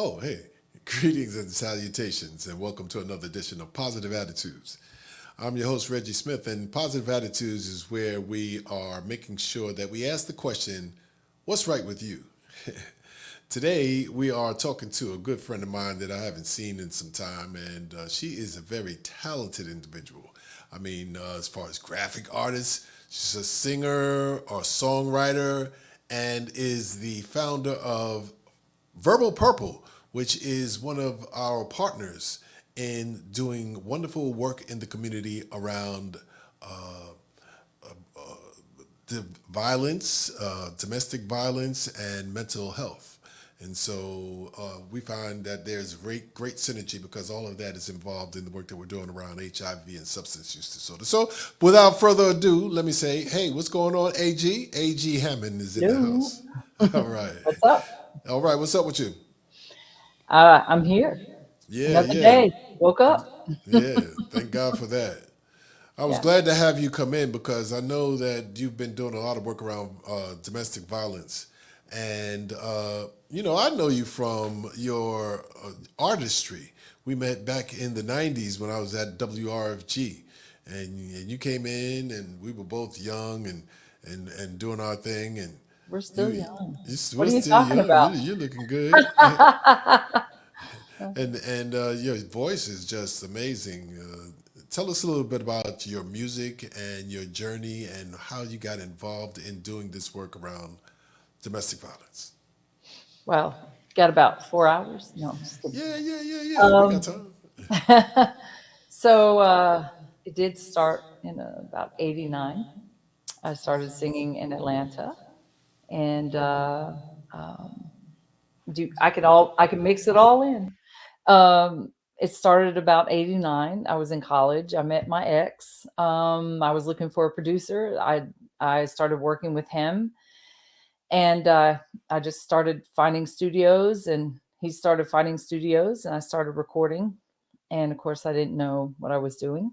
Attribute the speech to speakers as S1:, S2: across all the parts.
S1: Oh, hey, greetings and salutations, and welcome to another edition of Positive Attitudes. I'm your host, Reggie Smith, and Positive Attitudes is where we are making sure that we ask the question, what's right with you? Today, we are talking to a good friend of mine that I haven't seen in some time, and she is a very talented individual. As far as graphic artist, she's a singer or songwriter, and is the founder of Verbal Purple, which is one of our partners in doing wonderful work in the community around the violence, domestic violence, and mental health. And so we find that there's great synergy because all of that is involved in the work that we're doing around HIV and substance use disorder. So without further ado, let me say, hey, what's going on, AG? AG Hammond is in the
S2: Hello.
S1: house. All right.
S2: What's up?
S1: All right. What's up with you?
S2: I'm here.
S1: Yeah,
S2: Another
S1: yeah,
S2: day. Woke up.
S1: yeah. Thank God for that. I was
S2: Yeah.
S1: glad to have you come in because I know that you've been doing a lot of work around domestic violence. And, I know you from your artistry. We met back in the 90s when I was at WRFG. And you came in, and we were both young and doing our thing. And
S2: We're still
S1: you,
S2: young. What
S1: we're
S2: are you
S1: still
S2: talking
S1: young.
S2: about?
S1: You're looking good. And your voice is just amazing. Tell us a little bit about your music and your journey and how you got involved in doing this work around domestic violence.
S2: Well, got about 4 hours. No, I'm just kidding.
S1: Yeah, yeah, yeah, yeah. We got
S2: Um,
S1: time.
S2: so it did start in about '89. I started singing in Atlanta, and um, I can mix it all in. It started about '89. I was in college. I met my ex. I was looking for a producer. I started working with him, and I just started finding studios, and he started finding studios, and I started recording. And of course, I didn't know what I was doing.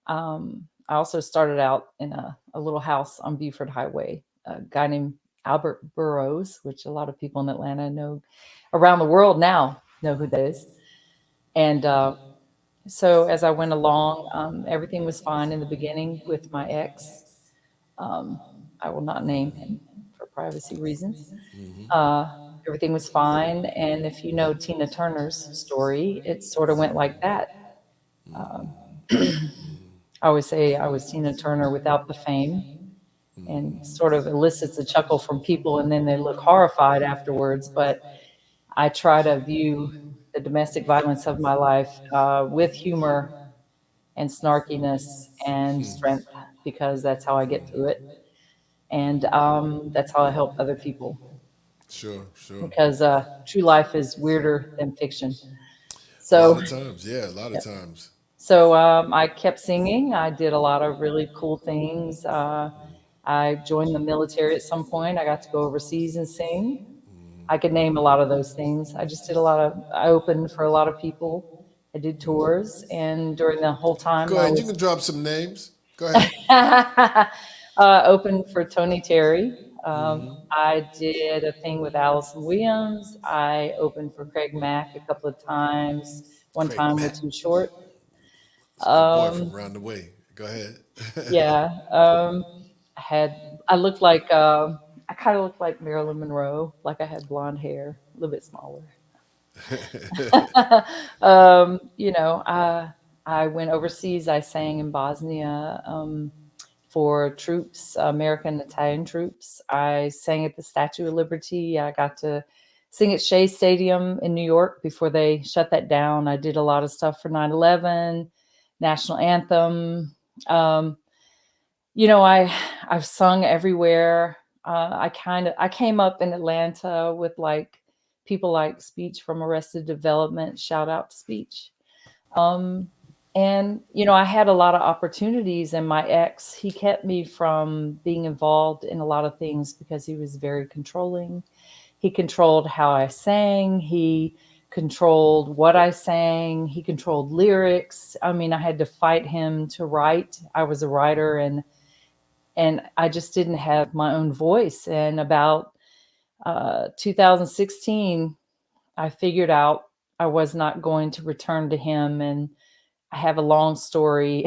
S2: I also started out in a little house on Buford Highway. A guy named Albert Burroughs, which a lot of people in Atlanta know, around the world now know who that is. And so as I went along, everything was fine in the beginning with my ex. Um, I will not name him for privacy reasons. Uh, Everything was fine. And if you know Tina Turner's story, it sort of went like that. Um, I always say I was Tina Turner without the fame, and sort of elicits a chuckle from people, and then they look horrified afterwards. But I try to view the domestic violence of my life with humor and snarkiness and strength, because that's how I get through it. And that's how I help other people,
S1: Sure, sure.
S2: because true life is weirder than fiction.
S1: A lot
S2: So,
S1: of times, yeah, a lot of
S2: yep.
S1: times.
S2: So I kept singing. I did a lot of really cool things. I joined the military at some point. I got to go overseas and sing. I could name a lot of those things. I just did a lot of, I opened for a lot of people. I did tours. And during the whole time
S1: Go
S2: I
S1: ahead. You
S2: was
S1: can drop some names. Go ahead.
S2: opened for Tony Terry. I did a thing with Allison Williams. I opened for Craig Mack a couple of times. One
S1: Craig
S2: time with
S1: Mack.
S2: Too Short.
S1: It's my boy from
S2: Um,
S1: around the way. Go ahead.
S2: yeah. I had, I looked like, I kind of looked like Marilyn Monroe, like I had blonde hair, a little bit smaller. I went overseas. I sang in Bosnia for troops, American and Italian troops. I sang at the Statue of Liberty. I got to sing at Shea Stadium in New York before they shut that down. I did a lot of stuff for 9/11, national anthem. Um, I've sung everywhere. I came up in Atlanta with like people like Speech from Arrested Development. Shout out to Speech. Um, and I had a lot of opportunities, and my ex, he kept me from being involved in a lot of things because he was very controlling. He controlled how I sang. He controlled what I sang. He controlled lyrics. I mean, I had to fight him to write. I was a writer, and I just didn't have my own voice. And about 2016, I figured out I was not going to return to him, and I have a long story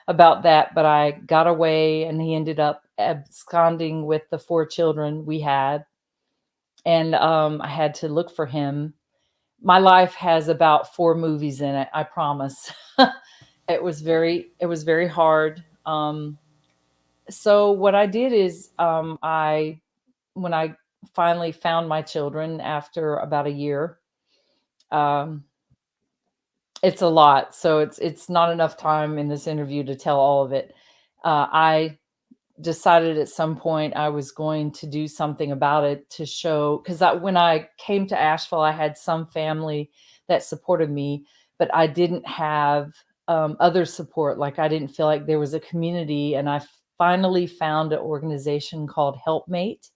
S2: about that, but I got away and he ended up absconding with the 4 children we had, and, I had to look for him. My life has about 4 movies in it, I promise. It was very hard. So what I did is, I when I finally found my children after about a year, um, it's a lot, so it's not enough time in this interview to tell all of it. I decided at some point I was going to do something about it to show, because when I came to Asheville, I had some family that supported me, but I didn't have other support. Like I didn't feel like there was a community, and I finally found an organization called Helpmate.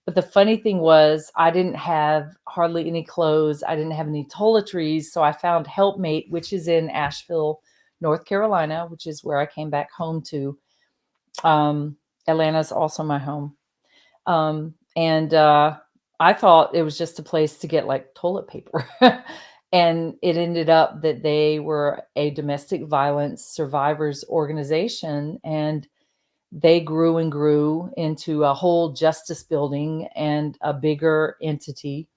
S2: But the funny thing was, I didn't have hardly any clothes. I didn't have any toiletries. So I found Helpmate, which is in Asheville, North Carolina, which is where I came back home to. Um, Atlanta is also my home. And I thought it was just a place to get like toilet paper. And it ended up that they were a domestic violence survivors organization. And they grew and grew into a whole justice building and a bigger entity.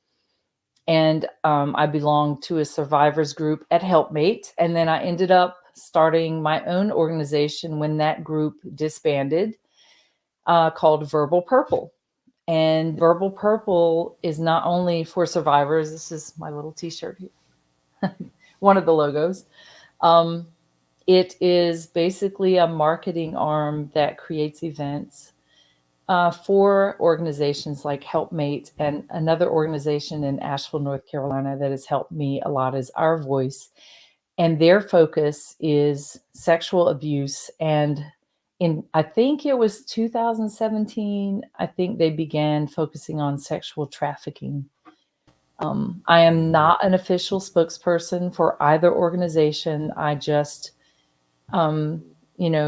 S2: And I belonged to a survivors group at Helpmate. And then I ended up starting my own organization when that group disbanded, called Verbal Purple. And Verbal Purple is not only for survivors, this is my little t shirt here, one of the logos. Um, it is basically a marketing arm that creates events for organizations like Helpmate, and another organization in Asheville, North Carolina that has helped me a lot is Our Voice. And their focus is sexual abuse. And in, I think it was 2017, I think they began focusing on sexual trafficking. I am not an official spokesperson for either organization. I just um,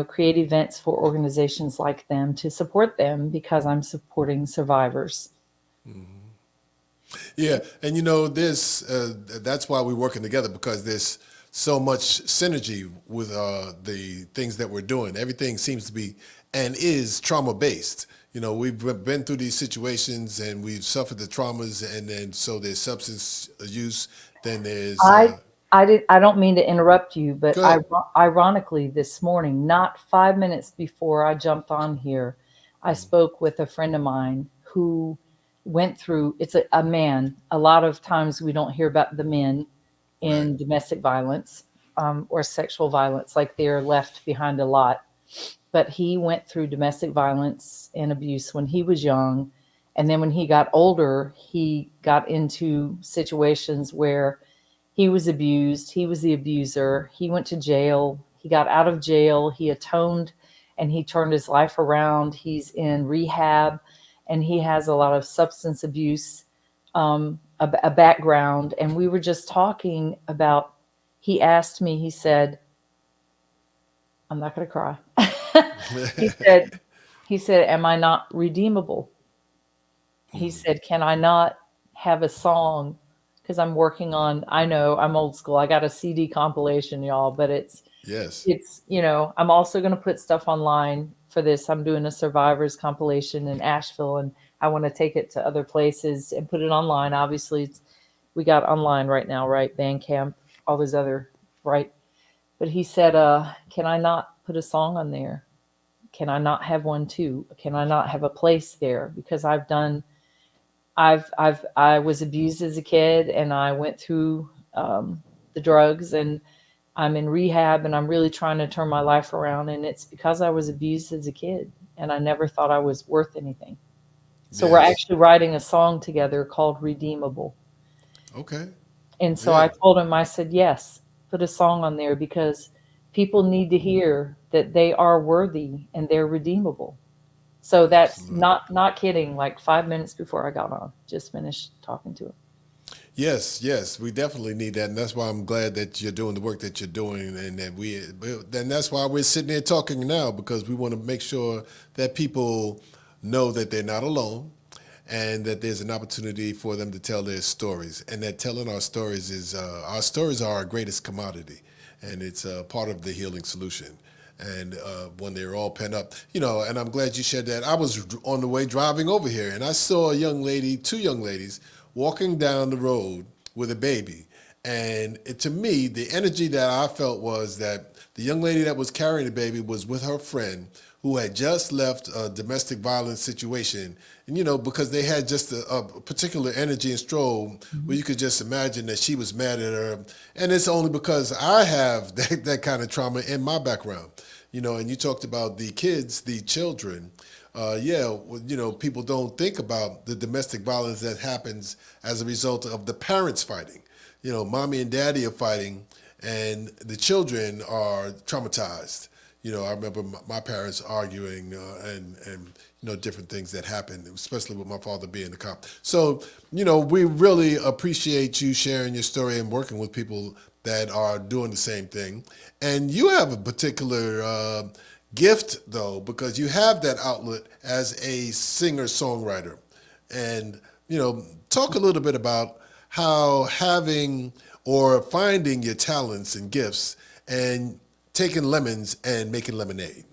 S2: create events for organizations like them to support them because I'm supporting survivors.
S1: Yeah, and this that's why we're working together, because there's so much synergy with the things that we're doing. Everything seems to be and is trauma based. We've been through these situations and we've suffered the traumas, and then so there's substance use. Then there's
S2: I I don't mean to interrupt you, but
S1: go ahead.
S2: ironically, this morning, not 5 minutes before I jumped on here, I spoke with a friend of mine who went through. It's a man. A lot of times we don't hear about the men
S1: Right,
S2: in domestic violence, or sexual violence, like they're left behind a lot. But he went through domestic violence and abuse when he was young. And then when he got older, he got into situations where he was abused. He was the abuser. He went to jail. He got out of jail. He atoned and he turned his life around. He's in rehab and he has a lot of substance abuse, a background. And we were just talking about, he asked me, he said, I'm not going to cry. he said, he said, am I not redeemable? He said, can I not have a song? Because I'm working on, I know I'm old school. I got a CD compilation, y'all, but it's,
S1: yes,
S2: it's, I'm also going to put stuff online for this. I'm doing a survivors compilation in Asheville, and I want to take it to other places and put it online. Obviously, we got online right now, right? Bandcamp, all those other, right? But he said, can I not put a song on there? Can I not have one too? Can I not have a place there? Because I was abused as a kid, and I went through the drugs, and I'm in rehab, and I'm really trying to turn my life around. And it's because I was abused as a kid, and I never thought I was worth anything. So we're
S1: yes,
S2: actually writing a song together called Redeemable.
S1: okay,
S2: And so
S1: yeah,
S2: I told him, I said, yes, put a song on there because people need to hear that they are worthy and they're redeemable. So that's
S1: absolutely.
S2: not kidding. Like 5 minutes before I got on, just finished talking to him.
S1: Yes, yes, we definitely need that, and that's why I'm glad that you're doing the work that you're doing, and that then that's why we're sitting here talking now, because we want to make sure that people know that they're not alone, and that there's an opportunity for them to tell their stories, and that telling our stories are our greatest commodity, and it's part of the healing solution. And when they're all pent up, and I'm glad you shared that. I was on the way driving over here, and I saw a young lady, two young ladies, walking down the road with a baby. And to me, the energy that I felt was that the young lady that was carrying the baby was with her friend who had just left a domestic violence situation. And, because they had just a particular energy and stroll where you could just imagine that she was mad at her. And it's only because I have that kind of trauma in my background. And you talked about the kids, the children. Yeah, well, people don't think about the domestic violence that happens as a result of the parents fighting. Mommy and daddy are fighting, and the children are traumatized. I remember my parents arguing and different things that happened, especially with my father being a cop. So we really appreciate you sharing your story and working with people that are doing the same thing. And you have a particular gift though, because you have that outlet as a singer songwriter. And talk a little bit about how having or finding your talents and gifts and taking lemons and making lemonade.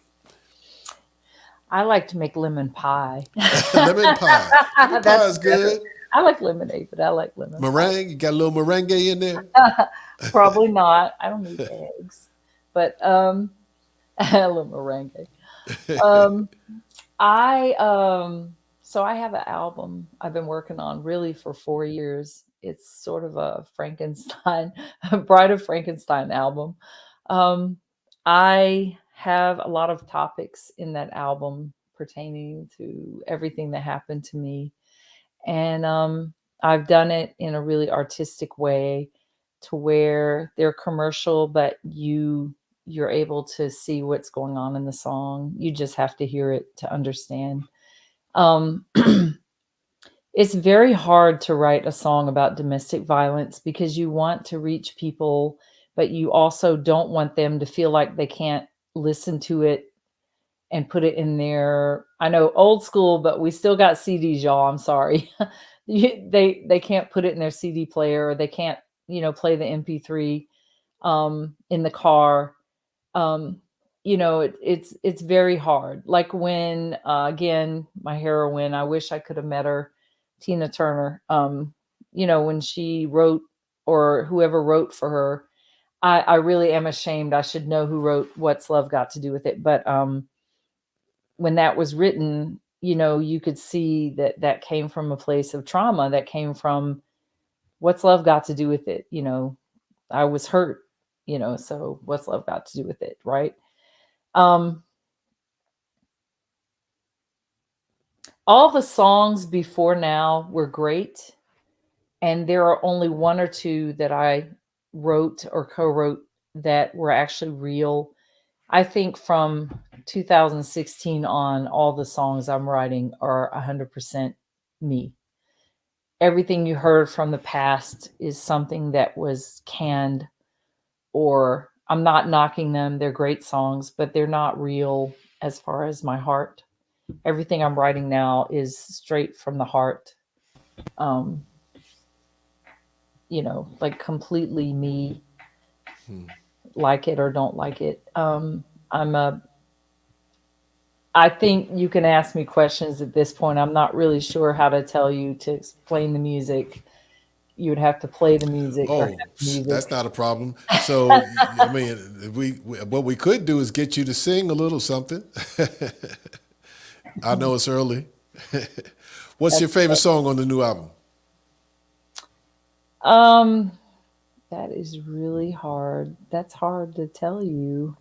S2: I like to make lemon pie.
S1: Lemon pie. Lemon pie
S2: That's
S1: is
S2: better.
S1: good.
S2: I like lemonade, but I like lemon pie.
S1: Meringue, you got a little meringue in there.
S2: Probably not. I don't need eggs, but a little meringue. Um, I so I have an album I've been working on really for 4 years. It's sort of a Frankenstein, a Bride of Frankenstein album. Um, I have a lot of topics in that album pertaining to everything that happened to me, and I've done it in a really artistic way to where they're commercial, but you're able to see what's going on in the song. You just have to hear it to understand. Um, it's very hard to write a song about domestic violence because you want to reach people, but you also don't want them to feel like they can't listen to it and put it in their, I know, old school, but we still got CDs, y'all. I'm sorry. They can't put it in their CD player, or they can't, play the MP3 in the car. um it's very hard, like when again, my heroine, I wish I could have met her, Tina Turner. When she wrote, or whoever wrote for her, I really am ashamed. I should know who wrote What's Love Got to Do with It, but when that was written, you could see that that came from a place of trauma, that came from What's Love Got to Do with It. I was hurt, so what's love got to do with it, right? um all the songs before now were great, and there are only one or two that I wrote or co-wrote that were actually real. I think from 2016 on, all the songs I'm writing are 100% me. Everything you heard from the past is something that was canned, or I'm not knocking them. They're great songs, but they're not real as far as my heart. Everything I'm writing now is straight from the heart. Um, like completely me,
S1: Hmm.
S2: like it or don't like it. I'm a I think you can ask me questions at this point. I'm not really sure how to tell you to explain the music. You would have to play the music or
S1: Oh,
S2: have the music.
S1: that's not a problem. So, I mean, what we could do is get you to sing a little something. I know it's early. What's your
S2: That's
S1: favorite song on the new album?
S2: um that is really hard. That's hard to tell you.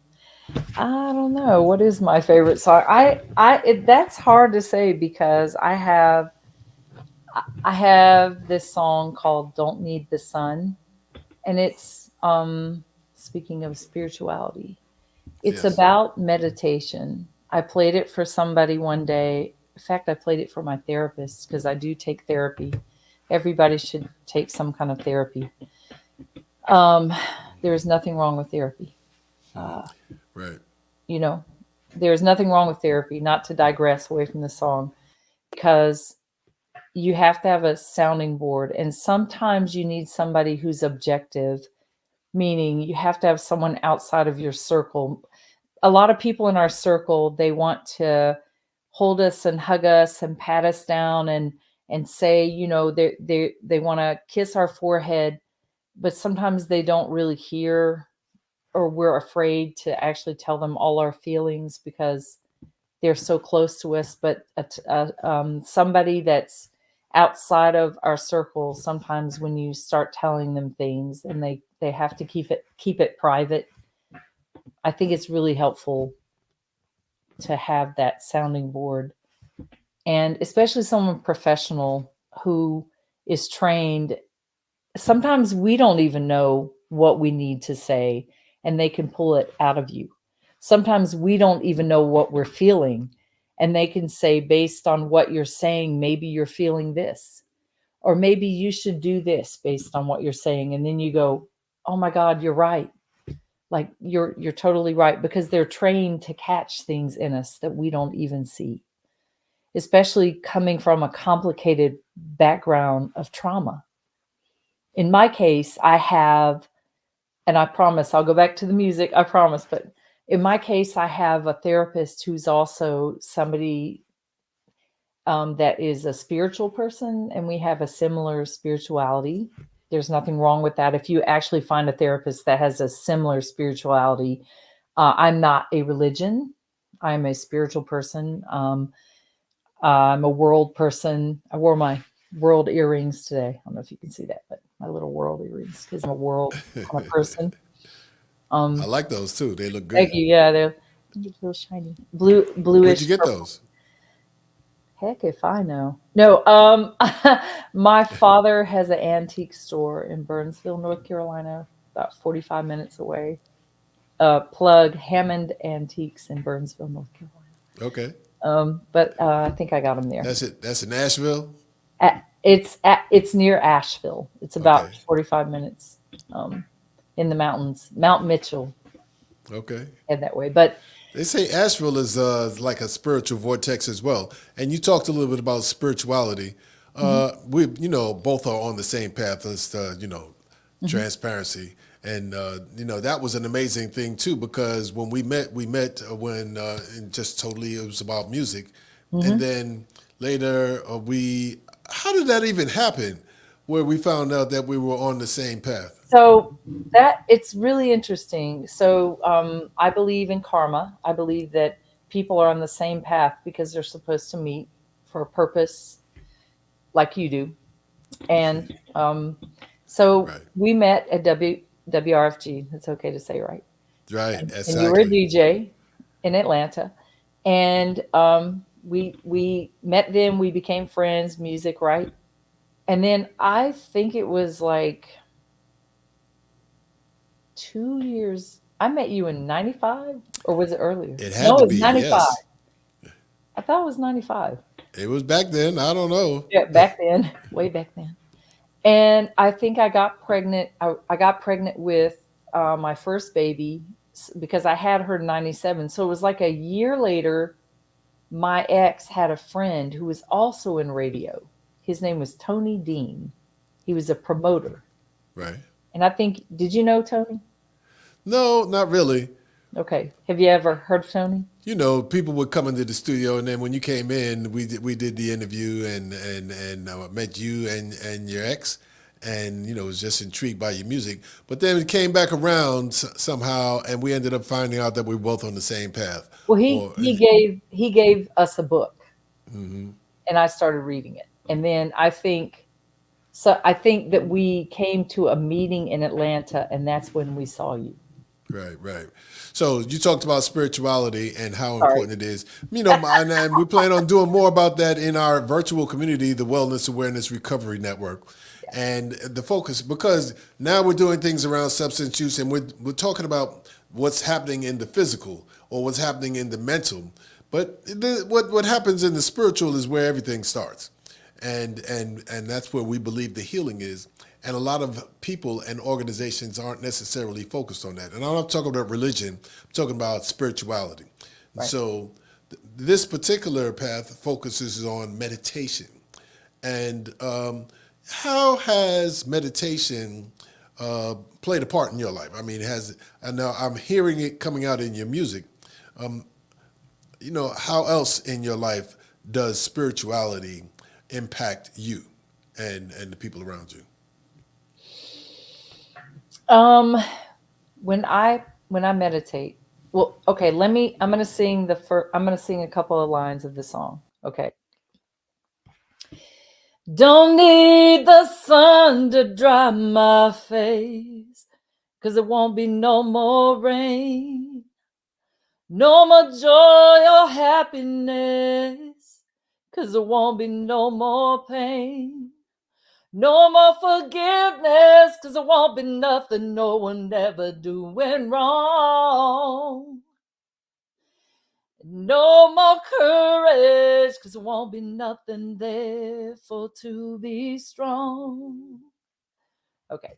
S2: I don't know. What is my favorite song? That's hard to say because I have this song called "Don't Need the Sun," and it's speaking of spirituality. It's
S1: Yes.
S2: about meditation. I played it for somebody one day. In fact, I played it for my therapist because I do take therapy. Everybody should take some kind of therapy. Um, there is nothing wrong with therapy. Uh,
S1: Right.
S2: you know, there's nothing wrong with therapy. Not to digress away from the song, because you have to have a sounding board, and sometimes you need somebody who's objective, meaning you have to have someone outside of your circle. A lot of people in our circle, they want to hold us and hug us and pat us down and say, they want to kiss our forehead, but sometimes they don't really hear, or we're afraid to actually tell them all our feelings because they're so close to us. But somebody that's outside of our circle, sometimes when you start telling them things and they have to keep it private, I think it's really helpful to have that sounding board, and especially someone professional who is trained. Sometimes we don't even know what we need to say, and they can pull it out of you. Sometimes we don't even know what we're feeling, and they can say, based on what you're saying, maybe you're feeling this, or maybe you should do this based on what you're saying. And then you go, oh my God, you're right. Like you're totally right, because they're trained to catch things in us that we don't even see, especially coming from a complicated background of trauma. In my case, I have, and I promise I'll go back to the music, I promise, but in my case, I have a therapist who's also somebody that is a spiritual person, and we have a similar spirituality. There's nothing wrong with that. If you actually find a therapist that has a similar spirituality, I'm not a religion. I'm a spiritual person. I'm a world person. I wore my world earrings today. I don't know if you can see that, but my little world earrings, because I'm a world kind of person.
S1: I
S2: Um,
S1: like those too. They look
S2: Thank
S1: good.
S2: you. Yeah, they're a little shiny,
S1: Where'd you
S2: bluish
S1: get
S2: purple.
S1: those?
S2: Heck if I know. No, my father has an antique store in Burnsville, North Carolina, about 45 minutes away. Plug Hammond Antiques in Burnsville, North Carolina.
S1: Okay.
S2: But I think I got them there.
S1: That's it. That's in Nashville.
S2: It's near Asheville. It's about
S1: Okay.
S2: 45 minutes um, in the mountains, Mount Mitchell,
S1: Okay.
S2: head that way. But
S1: They say Asheville is like a spiritual vortex as well. And you talked a little bit about spirituality.
S2: mhm,
S1: We, both are on the same path as,
S2: mhm,
S1: transparency. And, that was an amazing thing too, because when we met when, and just totally, it was about music. And
S2: mhm.
S1: then later how did that even happen? Where we found out that we were on the same path.
S2: So that it's really interesting. So I believe in karma. I believe that people are on the same path because they're supposed to meet for a purpose, like you do. And so
S1: Right.
S2: we met at WRFG. It's okay to say, right?
S1: Right.
S2: And you were a
S1: Exactly.
S2: DJ in Atlanta, and we met them. We became friends. Music, right? And then I think it was like 2 years. I met you in '95, or was it earlier?
S1: It had
S2: No,
S1: to
S2: it was
S1: be,
S2: '95.
S1: yes.
S2: I thought it was '95.
S1: It was back then. I don't know.
S2: Yeah, back then, way back then. And I think I got pregnant. I got pregnant with my first baby because I had her in '97. So it was like a year later. My ex had a friend who was also in radio. His name was Tony Dean. He was a promoter.
S1: Right.
S2: And I think, did you know Tony?
S1: No, not really.
S2: Okay. Have you ever heard of Tony?
S1: People would come into the studio, and then when you came in, we did the interview, and met you and your ex, and was just intrigued by your music. But then it came back around somehow, and we ended up finding out that we were both on the same path.
S2: Well, he
S1: Or
S2: he gave he gave us a book,
S1: hmm
S2: and I started reading it. And then I think that we came to a meeting in Atlanta, and that's when we saw you.
S1: right, right. So you talked about spirituality and how
S2: Sorry.
S1: important it is. And we plan on doing more about that in our virtual community, the Wellness Awareness Recovery Network. And the focus, because now we're doing things around substance use, and we're talking about what's happening in the physical or what's happening in the mental. But what happens in the spiritual is where everything starts, and that's where we believe the healing is. And a lot of people and organizations aren't necessarily focused on that. And I'm not talking about religion; I'm talking about spirituality. And
S2: Right.
S1: so, this particular path focuses on meditation, And how has meditation played a part in your life? I mean, and now I'm hearing it coming out in your music. How else in your life does spirituality impact you and the people around you?
S2: Um, when I meditate, well, okay, I'm gonna sing I'm gonna sing a couple of lines of the song. Okay. Don't need the sun to dry my face, 'cause it won't be no more rain, no more joy or happiness, 'cause there won't be no more pain, no more forgiveness, 'cause there won't be nothing, no one ever doing wrong. No more courage, 'cause there won't be nothing there for to be strong. Okay.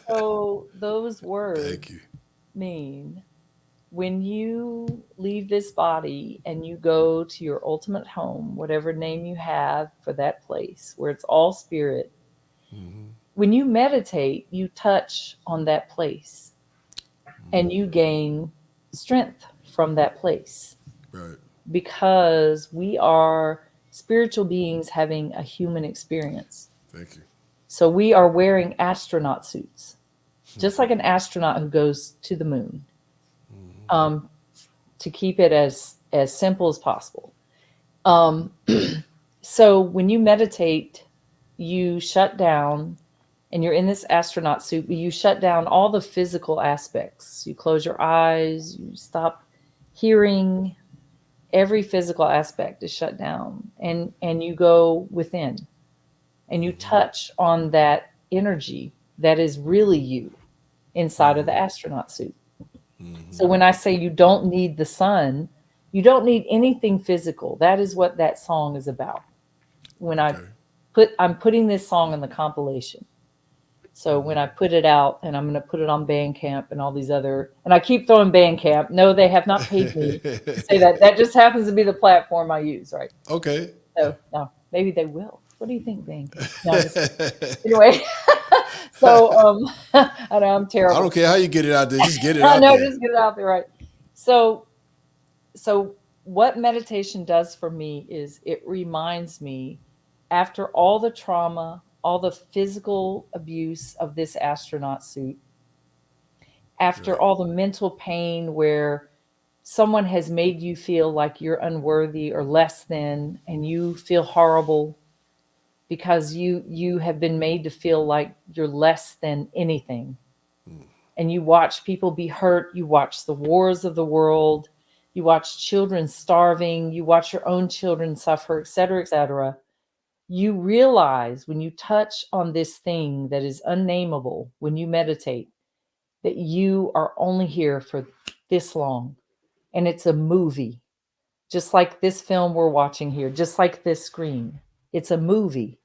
S2: So those
S1: Thank
S2: words
S1: you.
S2: mean when you leave this body and you go to your ultimate home, whatever name you have for that place where it's all spirit, when you meditate, you touch on that place and you gain strength from that place
S1: Right.
S2: because we are spiritual beings having a human experience.
S1: Thank you.
S2: So we are wearing astronaut suits, just like an astronaut who goes to the moon, um, to keep it as simple as possible. Um, so when you meditate, you shut down and you're in this astronaut suit, but you shut down all the physical aspects. You close your eyes, you stop hearing, every physical aspect is shut down, and you go within and you touch on that energy that is really you inside of the astronaut suit. So when I say you don't need the sun, you don't need anything physical. That is what that song is about. When
S1: Okay.
S2: I'm putting this song in the compilation. So when I put it out, and I'm going to put it on Bandcamp and all these other, and I keep throwing Bandcamp. No, they have not paid me to say that. That just happens to be the platform I use, right?
S1: Okay.
S2: So no, maybe they will. What do you think, Bandcamp? No, just anyway. So I know I'm
S1: I
S2: terrible.
S1: don't care how you get it out there, just get it
S2: I
S1: out
S2: know,
S1: there.
S2: just get it out there, right? So so what meditation does for me is it reminds me, after all the trauma, all the physical abuse of this astronaut suit, after
S1: Right.
S2: all the mental pain where someone has made you feel like you're unworthy or less than, and you feel horrible because you have been made to feel like you're less than anything, and you watch people be hurt, you watch the wars of the world, you watch children starving, you watch your own children suffer, et cetera, you realize when you touch on this thing that is unnameable, when you meditate, that you are only here for this long. And it's a movie, just like this film we're watching here, just like this screen. It's a movie.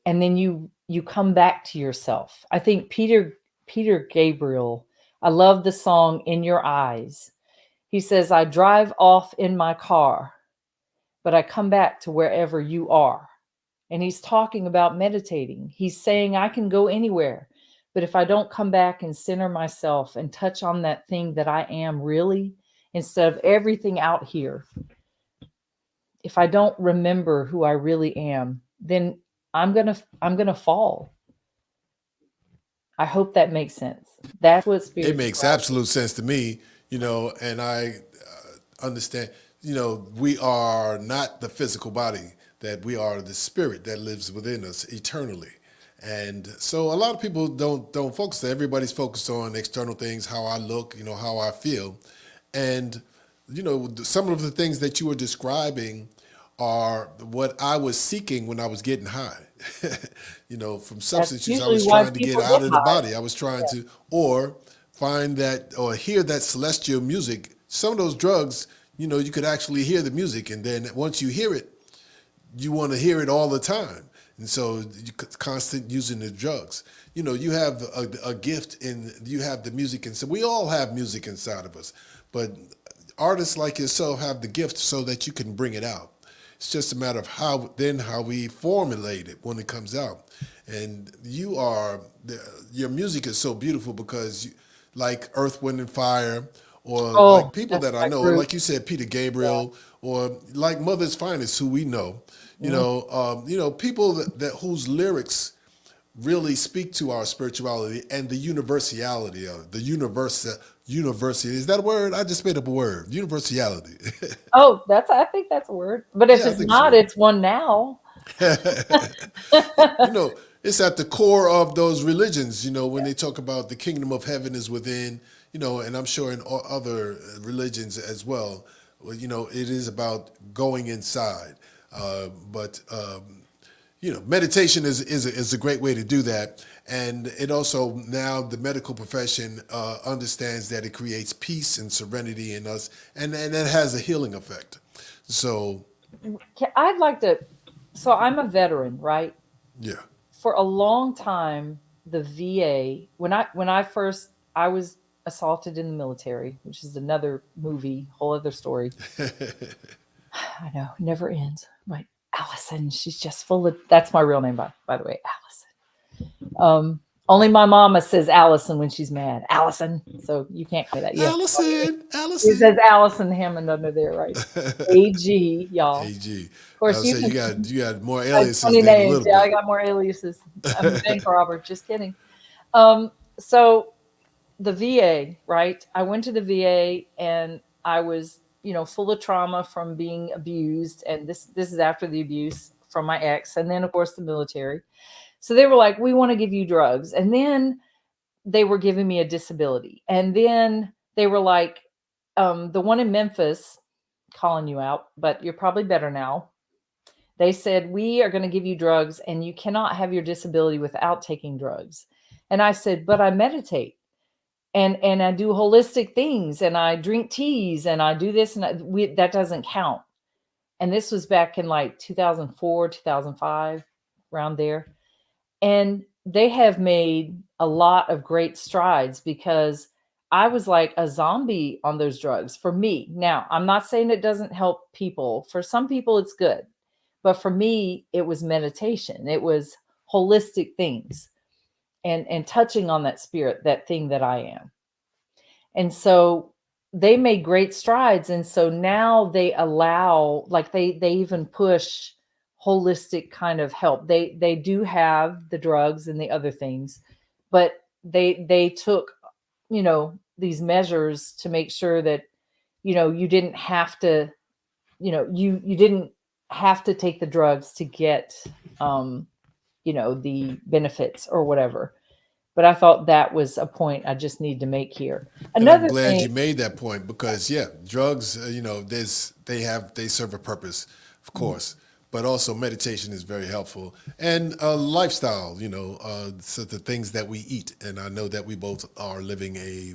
S2: And then you come back to yourself. I think Peter Gabriel, I love the song In Your Eyes. He says, I drive off in my car, but I come back to wherever you are. And he's talking about meditating. He's saying, I can go anywhere, but if I don't come back and center myself and touch on that thing that I am really, instead of everything out here, if I don't remember who I really am, then I'm gonna fall. I hope that makes sense. That's what
S1: It makes
S2: spirituality.
S1: absolute sense to me, and I understand, we are not the physical body, that we are the spirit that lives within us eternally. And so a lot of people don't focus there. Everybody's focused on external things, how I look, how I feel. And some of the things that you were describing are what I was seeking when I was getting high. From
S2: That's
S1: substance use, I
S2: usually
S1: was
S2: why
S1: trying to get
S2: people get
S1: out of the
S2: high.
S1: body. I was trying to, or find that, or hear that celestial music. Some of those drugs, you could actually hear the music, and then once you hear it, you want to hear it all the time. And so you constant using the drugs. You have a gift in, you have the music, and so we all have music inside of us. But artists like yourself have the gift so that you can bring it out. It's just a matter of how we formulate it when it comes out. And your music is so beautiful because like Earth, Wind and Fire, or
S2: Oh,
S1: like people
S2: that's
S1: that I
S2: my
S1: know,
S2: group.
S1: like you said, Peter Gabriel, or like Mother's Finest, who we know,
S2: Mm.
S1: people that whose lyrics really speak to our spirituality and the universality of it. University, is that a word? I just made up a word. Universality.
S2: Oh, I think that's a word. But if
S1: Yeah, I
S2: it's
S1: think it's a
S2: not,
S1: word.
S2: it's one now.
S1: you know, it's at the core of those religions, when they talk about the kingdom of heaven is within, and I'm sure in other religions as well, it is about going inside. But meditation is a great way to do that. And it also, now the medical profession understands that it creates peace and serenity in us, and that has a healing effect. So,
S2: I'd like to. So I'm a veteran, right?
S1: yeah.
S2: For a long time, the VA, when I first I was assaulted in the military, which is another movie, whole other story. I know, never ends. Right, Allison, she's just full of. That's my real name, by the way, Allison. Only my mama says Allison when she's mad. Allison, so you can't call me that. You have to call me.
S1: Allison,
S2: It says
S1: Allison.
S2: Allison Hammond under there, right? AG, y'all.
S1: AG.
S2: Of
S1: I
S2: course,
S1: would
S2: you
S1: say
S2: can.
S1: you got more
S2: I had
S1: aliases
S2: 20
S1: than a
S2: names.
S1: little
S2: Yeah, I
S1: bit.
S2: got more aliases. I'm a bank robber. Just kidding. So the VA, right? I went to the VA and I was, full of trauma from being abused. And this is after the abuse from my ex. And then of course the military. So they were like, we want to give you drugs. And then they were giving me a disability. And then they were like, the one in Memphis, calling you out, but you're probably better now. They said, we are going to give you drugs and you cannot have your disability without taking drugs. And I said, but I meditate and I do holistic things and I drink teas and I do this and that doesn't count. And this was back in like 2004, 2005, around there. And they have made a lot of great strides because I was like a zombie on those drugs for me. Now, I'm not saying it doesn't help people. For some people, it's good. But for me, it was meditation, it was holistic things and touching on that spirit, that thing that I am. And so they made great strides. And so now they allow, like they even push holistic kind of help. They do have the drugs and the other things, but they took, these measures to make sure that, you didn't have to, you didn't have to take the drugs to get um, the benefits or whatever. But I thought that was a point I just need to make here.
S1: And I'm
S2: Another
S1: glad
S2: thing.
S1: you made that point because yeah, drugs, they serve a purpose, of course, but also meditation is very helpful and lifestyle. So the things that we eat, and I know that we both are living a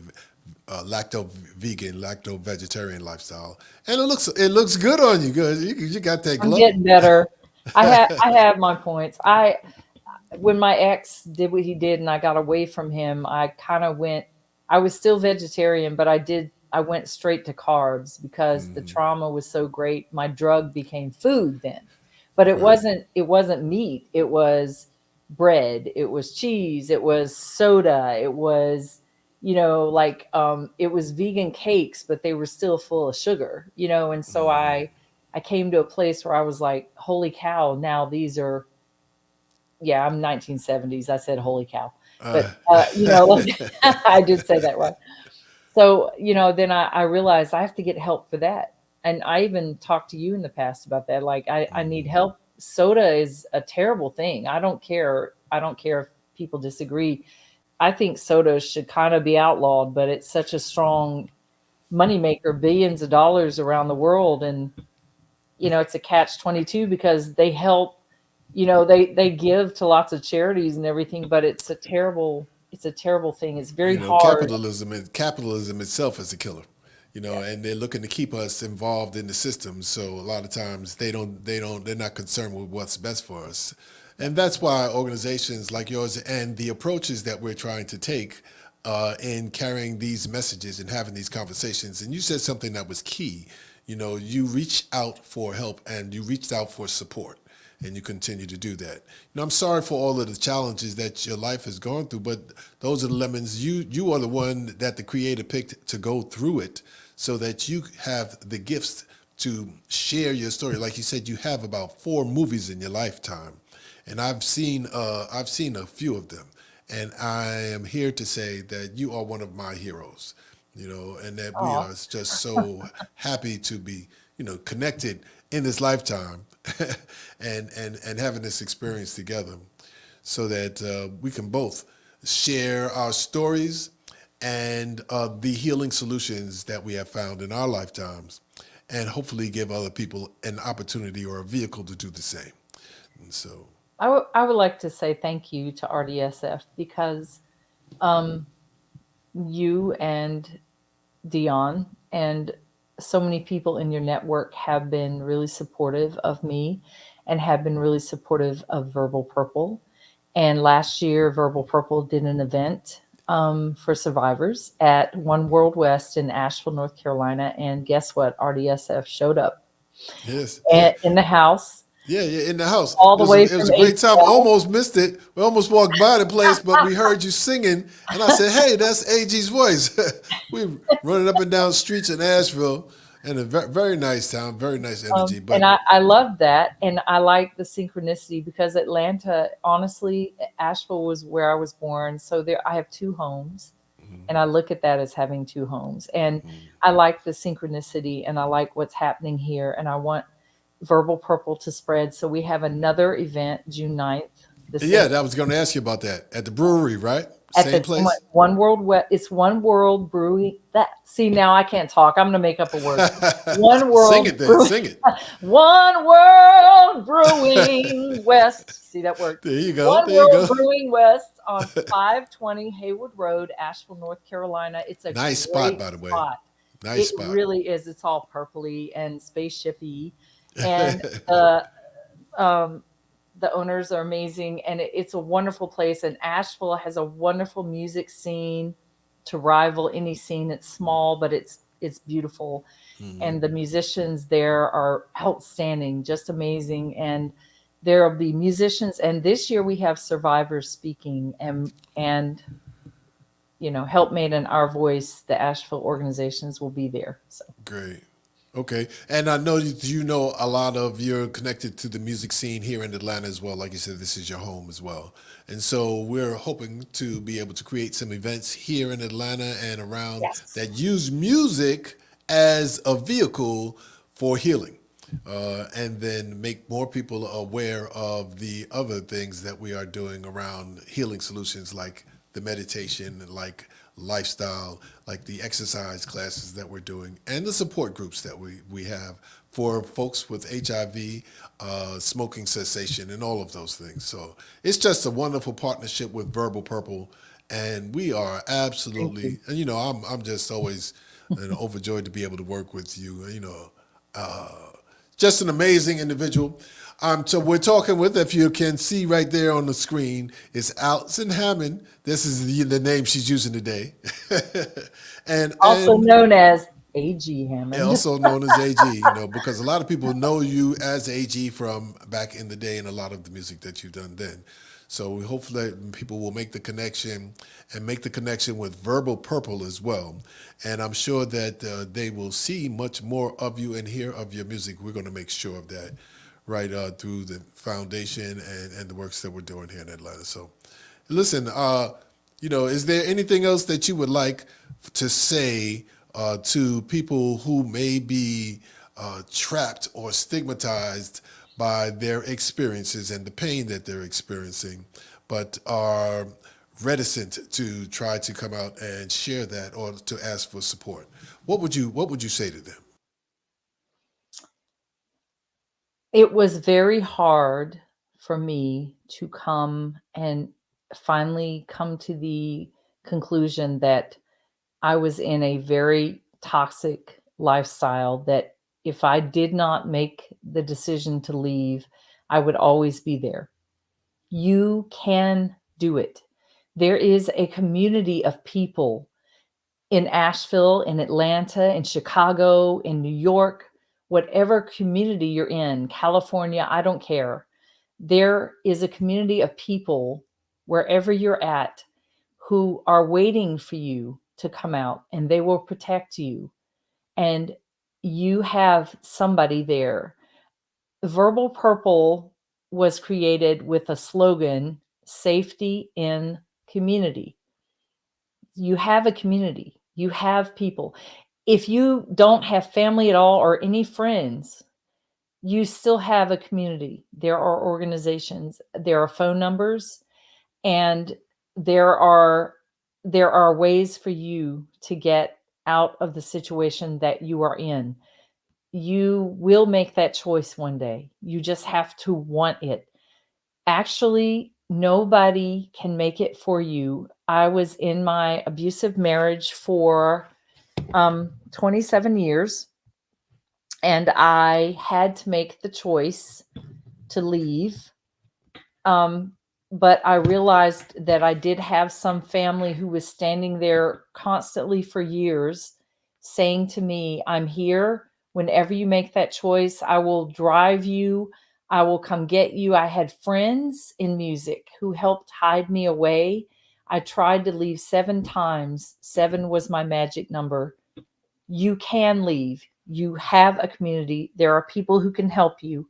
S1: lacto vegan, lacto vegetarian lifestyle, and it looks good on you. Good, you got that
S2: I'm
S1: glow.
S2: getting better. I have my points. When my ex did what he did and I got away from him, I was still vegetarian, but I went straight to carbs because the trauma was so great. My drug became food then. But it
S1: Right.
S2: wasn't meat. It was bread, it was cheese, it was soda, it was like it was vegan cakes, but they were still full of sugar, and so I came to a place where I was like, holy cow, now these are, yeah, I'm 1970s. I said holy cow. But like, I did say that right. So, then I realized I have to get help for that. And I even talked to you in the past about that. Like I need help. Soda is a terrible thing. I don't care. I don't care if people disagree. I think soda should kind of be outlawed, but it's such a strong moneymaker, billions of dollars around the world. And it's a catch 22 because they help, they give to lots of charities and everything, but it's a terrible thing. It's very hard.
S1: Capitalism itself is a killer. And they're looking to keep us involved in the system. So a lot of times they're not concerned with what's best for us. And that's why organizations like yours and the approaches that we're trying to take in carrying these messages and having these conversations. And you said something that was key. you reach out for help and you reached out for support, and you continue to do that. I'm sorry for all of the challenges that your life has gone through, but those are the lemons. You are the one that the Creator picked to go through it, so that you have the gifts to share your story. Like you said, you have about 4 movies in your lifetime, and I've seen a few of them, and I am here to say that you are one of my heroes. And that we are
S2: Oh,
S1: just so happy to be, connected in this lifetime, and having this experience together, so that we can both share our stories and the healing solutions that we have found in our lifetimes, and hopefully give other people an opportunity or a vehicle to do the same. And so,
S2: I would like to say thank you to RDSF because um, you and Dion and so many people in your network have been really supportive of me and have been really supportive of Verbal Purple. And last year, Verbal Purple did an event for survivors at One World West in Asheville, North Carolina. And guess what? RDSF showed up
S1: yes, yeah.
S2: in the house
S1: Yeah, yeah, in the house.
S2: all
S1: It
S2: the
S1: was a,
S2: way
S1: it was
S2: from
S1: a great time.
S2: ATL.
S1: Almost missed it. We almost walked by the place, but we heard you singing, and I said, "Hey, that's AG's voice." We running up and down streets in Asheville, and a very nice town, very nice energy.
S2: And
S1: But
S2: I love that. And I like the synchronicity because Atlanta, honestly, Asheville was where I was born. So there, I have 2 homes. And I look at that as having 2 homes. And I like the synchronicity and I like what's happening here. And I want Verbal Purple to spread. So we have another event June 9th, the same
S1: yeah, I was going to ask you about that at the brewery, right?
S2: at
S1: Same
S2: the
S1: place.
S2: One World It's One World Brewing. That see now I can't talk. I'm gonna make up a word. One
S1: Sing
S2: World
S1: it then.
S2: Brewing.
S1: Sing it.
S2: One World Brewing West. See that word?
S1: There you go.
S2: One
S1: There you
S2: World
S1: go.
S2: Brewing West on 520 Haywood Road, Asheville, North Carolina. It's a
S1: Nice spot,
S2: great
S1: by the way.
S2: spot.
S1: Nice
S2: It
S1: spot.
S2: really is. It's all purpley and spaceshipy, and um, the owners are amazing, and it's a wonderful place. And Asheville has a wonderful music scene to rival any scene. It's small, but it's beautiful,
S1: Mhm.
S2: and the musicians there are outstanding, just amazing. And there will be musicians, and this year we have survivors speaking, and Helpmate and Our Voice, the Asheville organizations will be there. So
S1: Great. Okay. And I know you know a lot of you're connected to the music scene here in Atlanta as well. Like you said, this is your home as well. And so we're hoping to be able to create some events here in Atlanta and around
S2: yes,
S1: that use music as a vehicle for healing. And then make more people aware of the other things that we are doing around healing solutions, like the meditation, like lifestyle, like the exercise classes that we're doing, and the support groups that we have for folks with HIV, smoking cessation, and all of those things. So it's just a wonderful partnership with Verbal Purple, and we are
S2: thank you.
S1: absolutely, and I'm just always overjoyed to be able to work with you. Just an amazing individual. So we're talking with, if you can see right there on the screen, is Alison Hammond. This is the name she's using today, and
S2: Also
S1: and
S2: known as A.G. Hammond.
S1: also known as AG. Because a lot of people know you as AG from back in the day, and a lot of the music that you've done then. So we hope that people will make the connection and make the connection with Verbal Purple as well. And I'm sure that they will see much more of you and hear of your music. We're going to make sure of that right through the foundation and the works that we're doing here in Atlanta. So listen, is there anything else that you would like to say to people who may be trapped or stigmatized by their experiences and the pain that they're experiencing, but are reticent to try to come out and share that or to ask for support? What would you say to them?
S2: It was very hard for me to come and finally come to the conclusion that I was in a very toxic lifestyle, that if I did not make the decision to leave, I would always be there. You can do it. There is a community of people in Asheville, in Atlanta, in Chicago, in New York. whatever community you're in, California, I don't care. There is a community of people wherever you're at who are waiting for you to come out, and they will protect you. And you have somebody there. Verbal Purple was created with a slogan, safety in community. You have a community, you have people. If you don't have family at all or any friends, you still have a community. There are organizations, there are phone numbers, and there are there are ways for you to get out of the situation that you are in. You will make that choice one day. You just have to want it. Actually, nobody can make it for you. I was in my abusive marriage for 27 years, and I had to make the choice to leave. Um, but I realized that I did have some family who was standing there constantly for years saying to me, I'm here. Whenever you make that choice, I will drive you. I will come get you. I had friends in music who helped hide me away. I tried to leave 7 times. 7 was my magic number. You can leave. You have a community. There are people who can help you.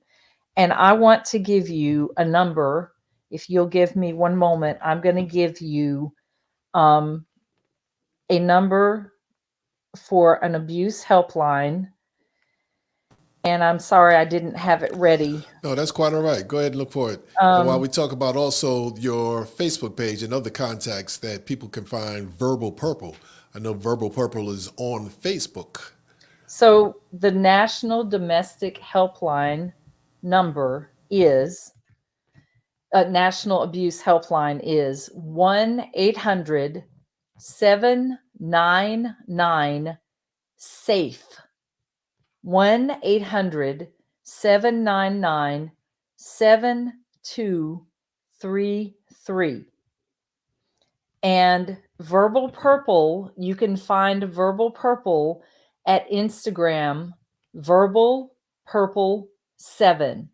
S2: And I want to give you a number. If you'll give me one moment, I'm going to give you um, a number for an abuse helpline. And I'm sorry I didn't have it ready.
S1: No, that's quite all right. Go ahead and look for it. And while
S2: Um,
S1: we talk about also your Facebook page and other contacts that people can find Verbal Purple, I know Verbal Purple is on Facebook.
S2: so the National Domestic Helpline number is National Abuse Helpline is 1-800-799 SAFE. 1-800-799-7233. And Verbal Purple, you can find Verbal Purple at Instagram, Verbal Purple 7.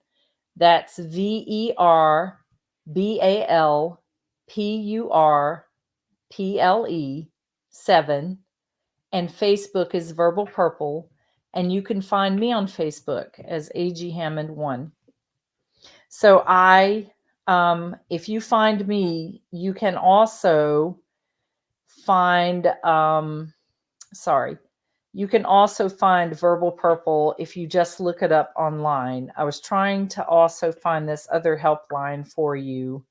S2: That's VERBALPURPLE 7. And Facebook is Verbal Purple. And you can find me on Facebook as AG Hammond 1. So if you find me, you can also find, you can also find Verbal Purple if you just look it up online. I was trying to also find this other helpline for you,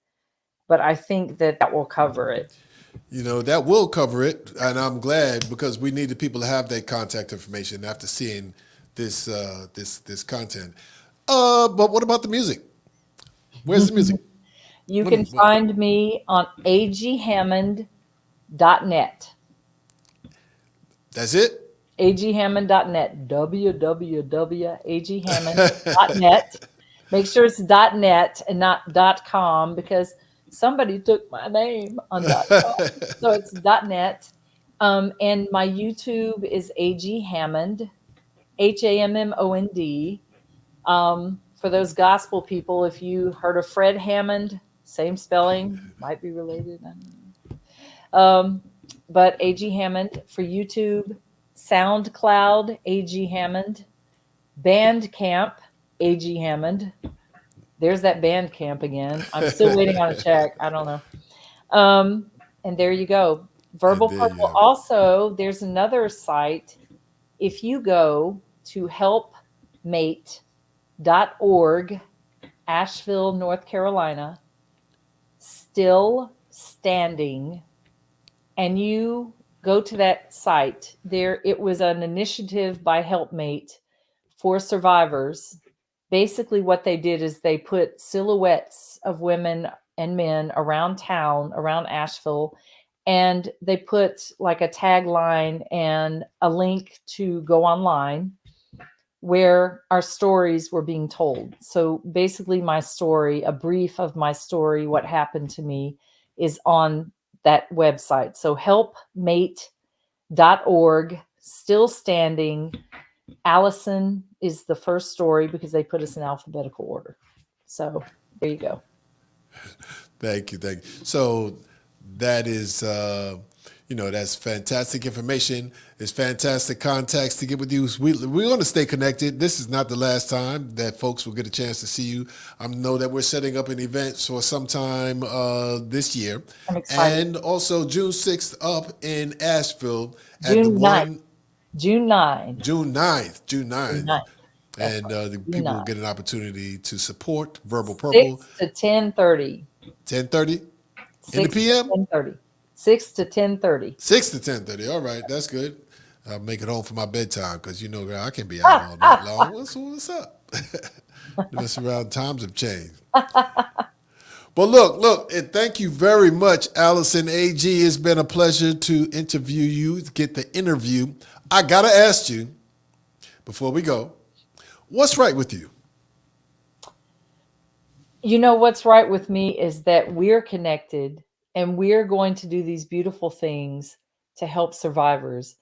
S2: but I think that will cover it.
S1: You know, that will cover it. And I'm glad because we need the people to have that contact information after seeing this content. But what about the music? Where's the music?
S2: You
S1: What,
S2: can
S1: what,
S2: find me on aghammond.net.
S1: that's it?
S2: aghammond.net. www.aghammond.net. Make sure it's .net and not .com because somebody took my name on .com. So it's .net. And my YouTube is AG Hammond, HAMMOND. For those gospel people, if you heard of Fred Hammond, same spelling, might be related. I don't know. But AG Hammond for YouTube, SoundCloud, AG Hammond, Bandcamp, AG Hammond. There's that Bandcamp again. I'm still waiting on a check. I don't know. And there you go.
S1: And
S2: Verbal
S1: there you
S2: Purple.
S1: have it.
S2: Also, there's another site. If you go to helpmate.org, Asheville, North Carolina, still standing, and you go to that site, there it was an initiative by Helpmate for survivors. Basically what they did is they put silhouettes of women and men around town, around Asheville, and they put like a tagline and a link to go online where our stories were being told. So basically my story, a brief of my story, what happened to me, is on that website. So helpmate.org, still standing. Allison is the first story because they put us in alphabetical order. So there you go.
S1: Thank you, thank you. So that is, that's fantastic information. It's fantastic contacts to get with you. We're going to stay connected. This is not the last time that folks will get a chance to see you. I know that we're setting up an event for sometime this year.
S2: I'm excited.
S1: And also June 6th up in Asheville at the
S2: June 9th.
S1: one,
S2: June 9th.
S1: June 9th, June
S2: June
S1: 9th.
S2: 9th. That's
S1: And
S2: right.
S1: the
S2: June
S1: people will
S2: 9th.
S1: get an opportunity to support Verbal Purple.
S2: 6 to 10:30.
S1: 10:30 in the
S2: 6 to
S1: PM.
S2: 10:30. 6 to 10:30.
S1: 6 to 10:30. All right, that's good. I'll make it home for my bedtime because girl, I can't be out all night long. What's up? Mess around. Times have changed. But look, and thank you very much, Allison AG. It's been a pleasure to interview you, to get the interview. I gotta ask you before we go, what's right with you?
S2: You know what's right with me is that we're connected and we're going to do these beautiful things to help survivors.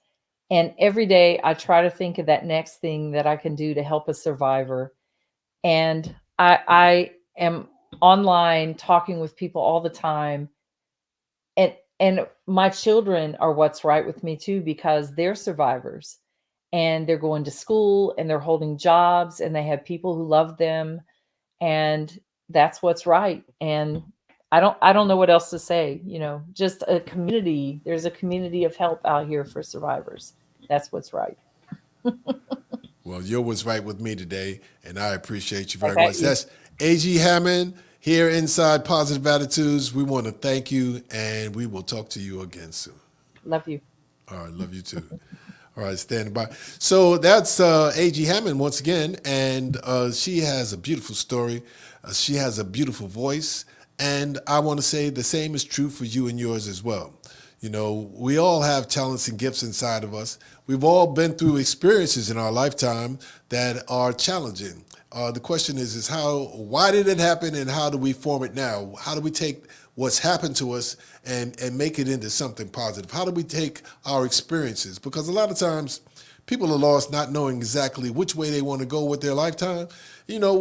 S2: And every day I try to think of that next thing that I can do to help a survivor. And I am online talking with people all the time. And my children are what's right with me too, because they're survivors and they're going to school and they're holding jobs and they have people who love them, and that's what's right. And I don't know what else to say, just a community. There's a community of help out here for survivors. That's what's right.
S1: Well, you're what's right with me today, and I appreciate you
S2: I
S1: very
S2: got
S1: much.
S2: you.
S1: That's AG Hammond here inside Positive Attitudes. We want to thank you, and we will talk to you again soon.
S2: Love you.
S1: All right, love you too. All right, standing by. So that's A.G. Hammond once again, and she has a beautiful story. She has a beautiful voice, and I want to say the same is true for you and yours as well. We all have talents and gifts inside of us. We've all been through experiences in our lifetime that are challenging. The question is why did it happen, and how do we form it now? How do we take what's happened to us and make it into something positive? How do we take our experiences? Because a lot of times people are lost not knowing exactly which way they want to go with their lifetime. And all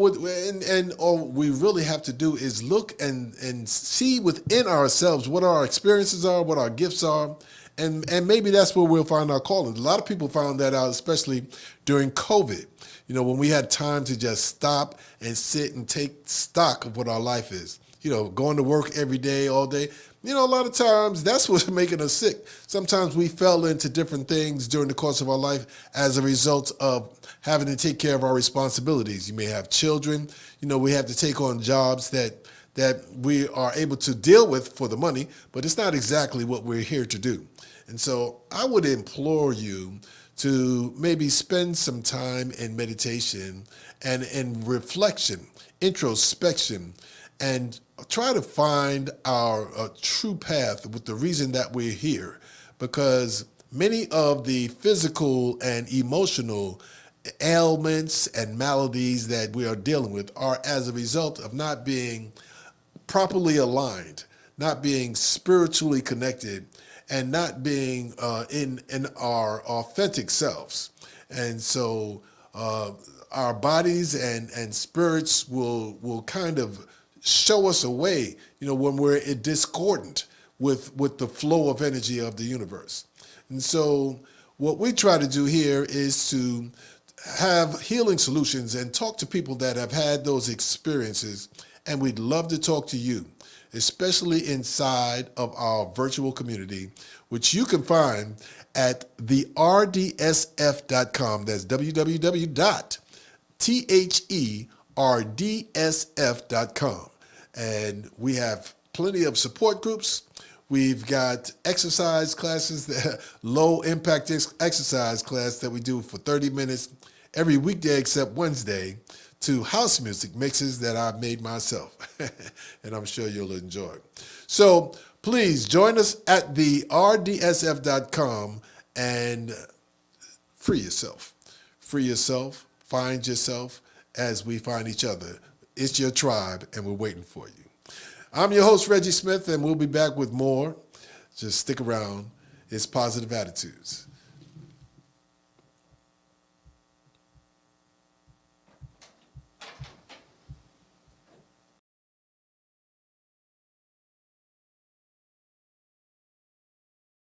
S1: we really have to do is look and see within ourselves what our experiences are, what our gifts are, and maybe that's where we'll find our calling. A lot of people found that out, especially during COVID. When we had time to just stop and sit and take stock of what our life is. Going to work every day, all day. A lot of times that's what's making us sick. Sometimes we fell into different things during the course of our life as a result of having to take care of our responsibilities. You may have children. We have to take on jobs that we are able to deal with for the money, but it's not exactly what we're here to do. And so I would implore you to maybe spend some time in meditation and in reflection, introspection, and try to find our true path with the reason that we're here. Because many of the physical and emotional ailments and maladies that we are dealing with are as a result of not being properly aligned, not being spiritually connected, and not being in our authentic selves. And so our bodies and spirits will kind of show us a way, when we're discordant with the flow of energy of the universe. And so what we try to do here is to have healing solutions and talk to people that have had those experiences. And we'd love to talk to you, especially inside of our virtual community, which you can find at theRDSF.com. That's www.theRDSF.com. And we have plenty of support groups. We've got exercise classes, low impact exercise class that we do for 30 minutes every weekday except Wednesday, to house music mixes that I've made myself. And I'm sure you'll enjoy. So please join us at theRDSF.com and free yourself. Free yourself, find yourself as we find each other. It's your tribe, and we're waiting for you. I'm your host, Reggie Smith, and we'll be back with more. Just stick around. It's Positive Attitudes.